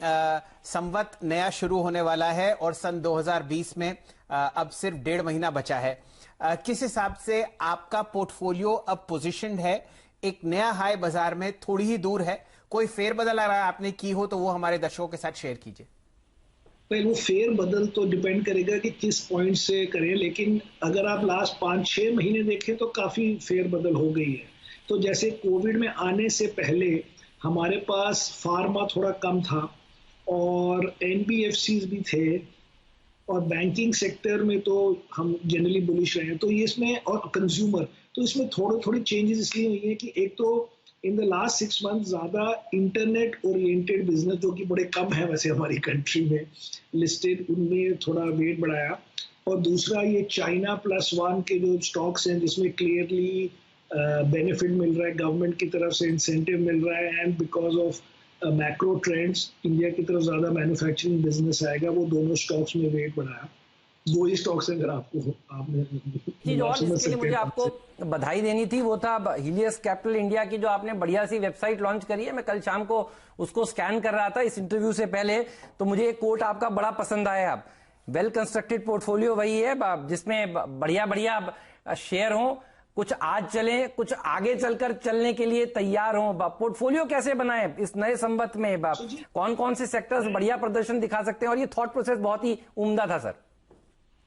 संवत नया शुरू होने वाला है और सन 2020 में अब सिर्फ 1.5 महीना बचा है। किस हिसाब से आपका पोर्टफोलियो अब पोजीशन्ड है? एक नया हाई बाजार में थोड़ी ही दूर है, कोई फेरबदल अगर आपने की हो तो वो हमारे दर्शकों के साथ शेयर कीजिए। वो फेर बदल तो डिपेंड करेगा कि किस पॉइंट से करें, लेकिन अगर आप लास्ट 5-6 महीने देखें तो काफ़ी फेर बदल हो गई है। तो जैसे कोविड में आने से पहले हमारे पास फार्मा थोड़ा कम था और एनबीएफसीज भी थे और बैंकिंग सेक्टर में तो हम जनरली बुलिश रहे हैं। तो ये इसमें और कंज्यूमर, तो इसमें थोड़ी चेंजेस इसलिए हुई हैं कि एक तो इन द लास्ट 6 मंथ ज़्यादा इंटरनेट ओरिएंटेड बिजनेस, जो कि बड़े कम है वैसे हमारी कंट्री में लिस्टेड, उनमें थोड़ा वेट बढ़ाया। और दूसरा ये चाइना +1 के जो स्टॉक्स हैं जिसमें क्लियरली बेनिफिट मिल रहा है, गवर्नमेंट की तरफ से इंसेंटिव मिल रहा है, and because of macro trends India की तरफ ज़्यादा मैन्युफैक्चरिंग बिजनेस आएगा, वो दोनों स्टॉक्स में वेट बढ़ाया। 2 ही स्टॉक्स हैं अगर आपने जिसके लिए मुझे आपको बधाई देनी थी वो था हीलियस कैपिटल इंडिया की, जो आपने बढ़िया सी वेबसाइट लॉन्च करी है। मैं कल शाम को उसको स्कैन कर रहा था इस इंटरव्यू से पहले, तो मुझे एक कोट आपका बड़ा पसंद आया। वेल कंस्ट्रक्टेड पोर्टफोलियो वही है जिसमें बढ़िया शेयर हो, कुछ आज चले, कुछ आगे चलकर चलने के लिए तैयार हो। पोर्टफोलियो कैसे बनाए इस नए संवत में? कौन कौन से सेक्टर्स बढ़िया प्रदर्शन दिखा सकते हैं? और ये थॉट प्रोसेस बहुत ही उम्दा था सर।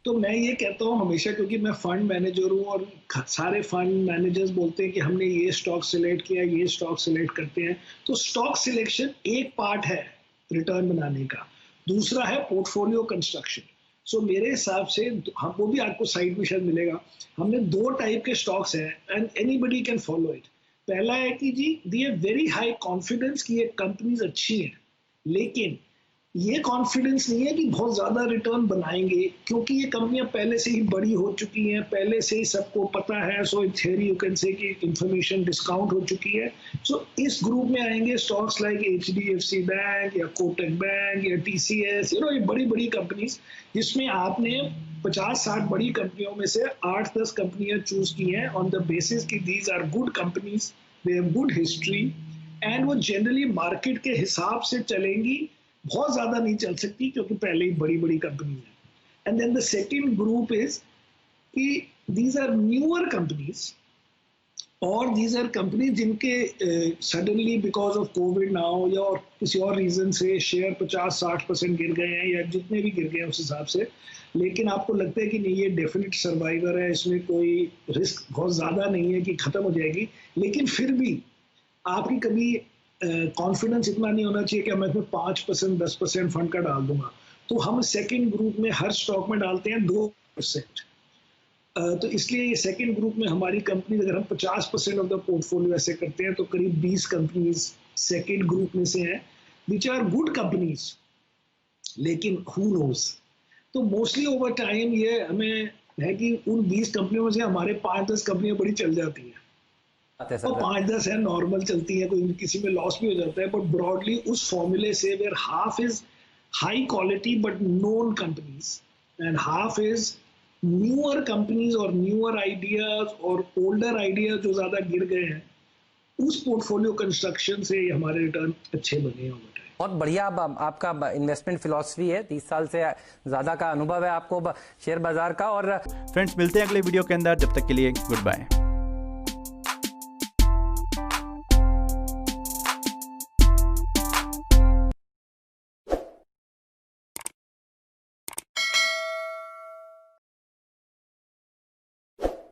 तो मैं ये कहता हूँ हमेशा, क्योंकि मैं फंड मैनेजर हूँ और सारे फंड मैनेजर्स बोलते हैं कि हमने ये स्टॉक सिलेक्ट किया, ये स्टॉक सिलेक्ट करते हैं। तो स्टॉक सिलेक्शन एक पार्ट है रिटर्न बनाने का, दूसरा है पोर्टफोलियो कंस्ट्रक्शन। सो मेरे हिसाब से हम, वो भी आपको साइट में शायद मिलेगा, हमने 2 टाइप के स्टॉक्स हैं and anybody can follow it. पहला है कि जी दी वेरी हाई कॉन्फिडेंस कि ये कंपनीज अच्छी हैं, लेकिन ये कॉन्फिडेंस नहीं है कि बहुत ज़्यादा रिटर्न बनाएंगे, क्योंकि ये कंपनियां पहले से ही बड़ी हो चुकी हैं, पहले से ही सबको पता है। So in theory you can say कि इंफॉर्मेशन डिस्काउंट हो चुकी है। सो इस ग्रुप में आएंगे स्टॉक्स लाइक HDFC बैंक या कोटक बैंक या TCS, ये बड़ी बड़ी कंपनीज, जिसमें आपने 50-60 बड़ी कंपनियों में से 8-10 कंपनियां चूज की हैं ऑन द बेसिस कि these are good companies, they have good history and वो जनरली मार्केट के हिसाब से चलेंगी, बहुत ज्यादा नहीं चल सकती क्योंकि पहले ही बड़ी बड़ी कंपनी है। And then the second group is कि दीज आर न्यूअर कंपनीज, और दीज आर कंपनीज जिनके suddenly because of covid now या और किसी और रीजन से शेयर 50-60% गिर गए हैं, या जितने भी गिर गए हैं उस हिसाब से, लेकिन आपको लगता है कि नहीं ये डेफिनेट सर्वाइवर है, इसमें कोई रिस्क बहुत ज्यादा नहीं है कि खत्म हो जाएगी, लेकिन फिर भी आपकी कभी कॉन्फिडेंस इतना नहीं होना चाहिए कि मैं इसमें 5% 10% फंड का डाल दूंगा। तो हम सेकंड ग्रुप में हर स्टॉक में डालते हैं 2%। तो इसलिए ये सेकंड ग्रुप में हमारी कंपनी, अगर हम 50% ऑफ द पोर्टफोलियो ऐसे करते हैं तो करीब 20 कंपनीज सेकंड ग्रुप में से हैं विच आर गुड कंपनीज, लेकिन हु नोज। तो मोस्टली ओवर टाइम ये हमें है कि उन 20 कंपनियों में से हमारे 5-10 कंपनियां बड़ी चल जाती हैं, और 5-10 है नॉर्मल चलती है, कोई किसी में लॉस भी हो जाता है, बट ब्रॉडली उस फॉर्मूले से where half is high quality but known companies and half is newer companies और न्यूअर आइडियाज और ओल्डर आइडियाज जो ज्यादा गिर गए हैं, उस पोर्टफोलियो कंस्ट्रक्शन से हमारे रिटर्न अच्छे बने हैं। बहुत बढ़िया आपका इन्वेस्टमेंट फिलॉसफी है, 30 साल से ज्यादा का अनुभव है आपको शेयर बाजार का। और फ्रेंड्स, मिलते हैं अगले वीडियो के अंदर, जब तक के लिए गुड बाय।